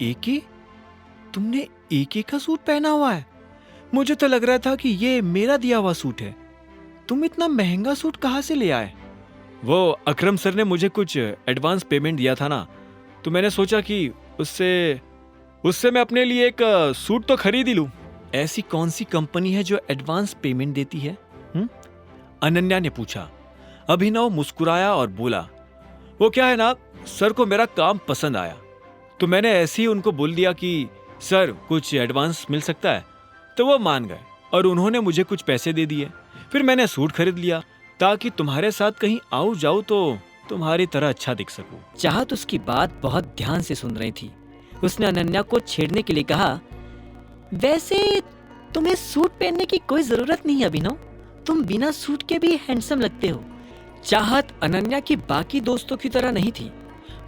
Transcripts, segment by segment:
एके? तुमने एके का सूट पहना हुआ है? मुझे तो लग रहा था कि ये मेरा दिया हुआ सूट है। तुम इतना महंगा सूट कहाँ से ले आए? वो अकरम सर ने मुझे कुछ एडवांस पेमेंट दिया था ना, तो मैंने सोचा कि उससे मैं अपने लिए एक सूट तो खरीद ही लूं। ऐसी कौन सी कंपनी है जो एडवांस पेमेंट देती है? अनन्या ने पूछा। अभिनव मुस्कुराया और बोला, वो क्या है ना, सर को मेरा काम पसंद आया, तो मैंने ऐसे ही उनको बोल दिया कि सर कुछ एडवांस मिल सकता है, तो वो मान गए और उन्होंने मुझे कुछ पैसे दे दिए। फिर मैंने सूट खरीद लिया ताकि तुम्हारे साथ कहीं आऊं जाऊं तो तुम्हारी तरह अच्छा दिख सकूं। चाहत उसकी बात बहुत ध्यान से सुन रही थी। उसने अनन्या को छेड़ने के लिए कहा, वैसे तुम्हें सूट पहनने की कोई जरूरत नहीं अभिनव, तुम बिना सूट के भी हैंडसम लगते हो। चाहत अनन्या की बाकी दोस्तों की तरह नहीं थी।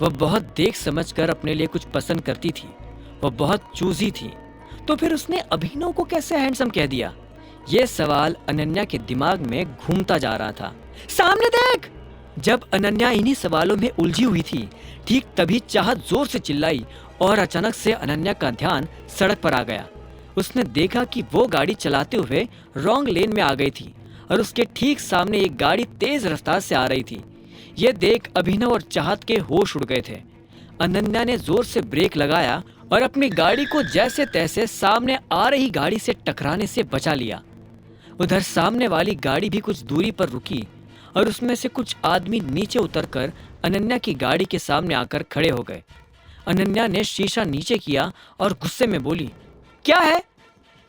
वह बहुत देख समझकर अपने लिए कुछ पसंद करती थी। वह बहुत चूजी थी। तो फिर उसने अभिनव को कैसे हैंडसम कह दिया? यह सवाल अनन्या के दिमाग में घूमता जा रहा था। सामने देख! जब अनन्या इन्हीं सवालों में उलझी हुई थी, ठीक तभी चाहत जोर से चिल्लाई और अचानक से अनन्या का ध्यान सड़क पर आ गया। उसने देखा कि वो गाड़ी चलाते हुए रॉन्ग लेन में आ गई थी और उसके ठीक सामने एक गाड़ी तेज रफ्तार से आ रही थी। यह देख अभिनव और चाहत के होश उड़ गए थे। अनन्या ने जोर से ब्रेक लगाया और अपनी गाड़ी को जैसे तैसे सामने आ रही गाड़ी से टकराने से बचा लिया। उधर सामने वाली गाड़ी भी कुछ दूरी पर रुकी और उसमें से कुछ आदमी नीचे उतरकर अनन्या की गाड़ी के सामने आकर खड़े हो गए। अनन्या ने शीशा नीचे किया और गुस्से में बोली, क्या है?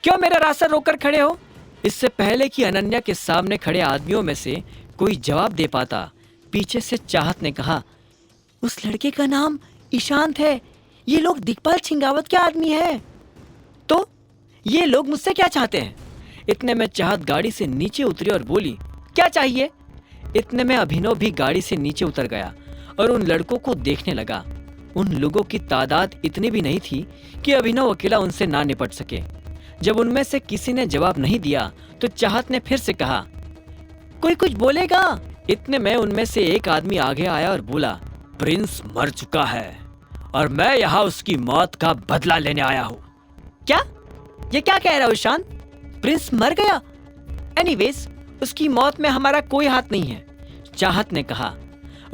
क्यों मेरा रास्ता रोककर खड़े हो? इससे पहले कि अनन्या के सामने खड़े आदमियों में से कोई जवाब दे पाता, पीछे से चाहत ने कहा, उस लड़के का नाम ईशांत है। ये लोग दिग्पाल छिंगावत के आदमी है। तो ये लोग मुझसे क्या चाहते हैं? इतने में चाहत गाड़ी से नीचे उतरी और बोली, क्या चाहिए? इतने में अभिनव भी गाड़ी से नीचे उतर गया और उन लड़कों को देखने लगा। उन लोगों की तादाद इतनी भी नहीं थी कि अभिनव अकेला उनसे ना निपट सके। जब उनमें से किसी ने जवाब नहीं दिया तो चाहत ने फिर से कहा, कोई कुछ बोलेगा? इतने में उनमें से एक आदमी आगे आया और बोला, प्रिंस मर चुका है और मैं यहाँ उसकी मौत का बदला लेने आया हूँ। क्या? ये क्या कह रहा हो ईशान? प्रिंस मर गया? एनीवेज, उसकी मौत में हमारा कोई हाथ नहीं है, चाहत ने कहा।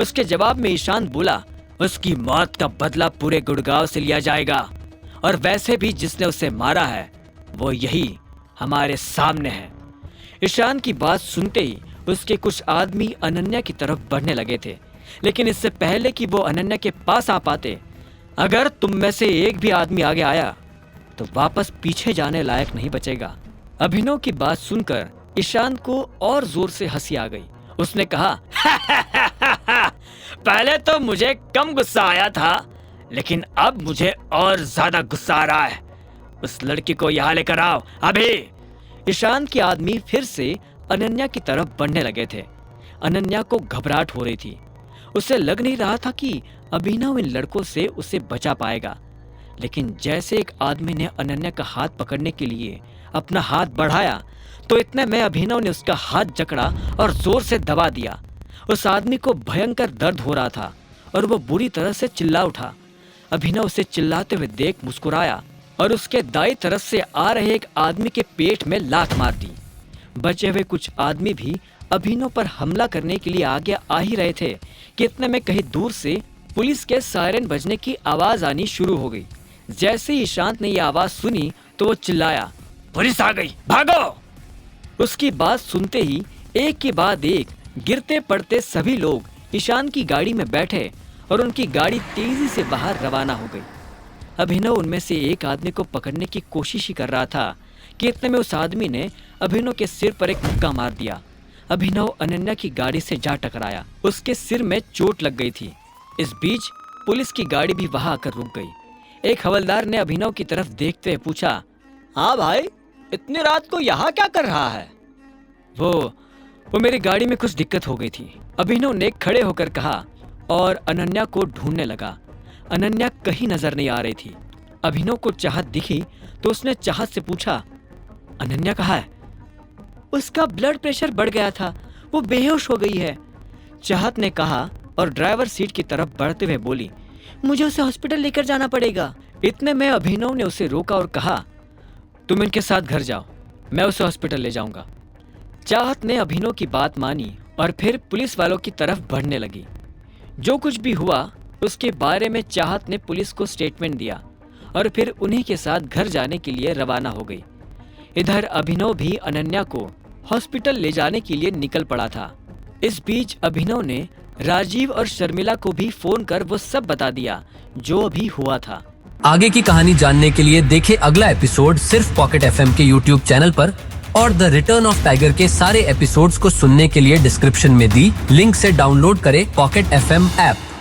उसके जवाब में ईशान बोला, उसकी मौत का बदला पूरे गुड़गांव से लिया जाएगा और वैसे भी जिसने उसे मारा है वो यही हमारे सामने है। ईशान की बात सुनते ही उसके कुछ आदमी अनन्या की तरफ बढ़ने लगे थे, लेकिन इससे पहले कि वो अनन्या के पास आ पाते, अगर तुम में से एक भी आदमी आगे आया तो वापस पीछे जाने लायक नहीं बचेगा। अभिनव की बात सुनकर ईशान को और जोर से हंसी आ गई। उसने कहा, पहले तो मुझे कम गुस्सा आया था, लेकिन अब मुझे और ज्यादा गुस्सा आ रहा है। उस लड़की को यहाँ लेकर आओ अभी। ईशान के आदमी फिर से अनन्या की तरफ बढ़ने लगे थे। अनन्या को घबराहट हो रही थी। उसे लग नहीं रहा था कि अभिनव इन लड़कों से उसे बचा पाएगा, लेकिन जैसे एक आदमी ने अनन्या का हाथ पकड़ने के लिए अपना हाथ बढ़ाया तो इतने में अभिनव ने उसका हाथ जकड़ा और जोर से दबा दिया। उस आदमी को भयंकर दर्द हो रहा था और वो बुरी तरह से चिल्ला उठा। अभिनव उसे चिल्लाते हुए देख मुस्कुराया और उसके दाईं तरफ से आ रहे एक आदमी के पेट में लात मार दी। बचे हुए कुछ आदमी भी अभिनव पर हमला करने के लिए आगे आ ही रहे थे कि इतने में कहीं दूर से पुलिस के सायरन बजने की आवाज आनी शुरू हो गई। जैसे ही ईशांत ने यह आवाज सुनी तो वो चिल्लाया, पुलिस आ गई, भागो! उसकी बात सुनते ही एक के बाद एक गिरते पड़ते सभी लोग ईशान की गाड़ी में बैठे और उनकी गाड़ी तेजी से बाहर रवाना हो गई। अभिनव उनमें से एक आदमी को पकड़ने की कोशिश ही कर रहा था कि इतने में उस आदमी ने अभिनव के सिर पर एक मुक्का मार दिया। अभिनव अनन्या की गाड़ी से जा टकराया। उसके सिर में चोट लग गई थी। इस बीच पुलिस की गाड़ी भी वहां आकर रुक गई। एक हवलदार ने अभिनव की तरफ देखते हुए पूछा, हाँ भाई, इतनी रात को यहाँ क्या कर रहा है? वो मेरी गाड़ी में कुछ दिक्कत हो गई थी, अभिनव ने खड़े होकर कहा और अनन्या को ढूंढने लगा। अनन्या कहीं नजर नहीं आ रही थी। अभिनव को चाहत दिखी तो उसने चाहत से पूछा, अनन्या कहाँ है? उसका ब्लड प्रेशर बढ़ गया था, वो बेहोश हो गई है, चाहत ने कहा और ड्राइवर सीट की तरफ बढ़ते हुए बोली, मुझे उसे हॉस्पिटल लेकर जाना पड़ेगा। इतने में अभिनव ने उसे रोका और कहा, तुम इनके साथ घर जाओ, मैं उसे हॉस्पिटल ले जाऊंगा। चाहत ने अभिनव की बात मानी और फिर पुलिस वालों की तरफ बढ़ने लगी। जो कुछ भी हुआ उसके बारे में चाहत ने पुलिस को स्टेटमेंट दिया और फिर उन्हीं के साथ घर जाने के लिए रवाना हो गई। इधर अभिनव भी अनन्या को हॉस्पिटल ले जाने के लिए निकल पड़ा था। इस बीच अभिनव ने राजीव और शर्मिला को भी फोन कर वो सब बता दिया जो अभी हुआ था। आगे की कहानी जानने के लिए देखें अगला एपिसोड सिर्फ पॉकेट एफएम के यूट्यूब चैनल पर, और द रिटर्न ऑफ टाइगर के सारे एपिसोड्स को सुनने के लिए डिस्क्रिप्शन में दी लिंक से डाउनलोड करें पॉकेट एफएम ऐप।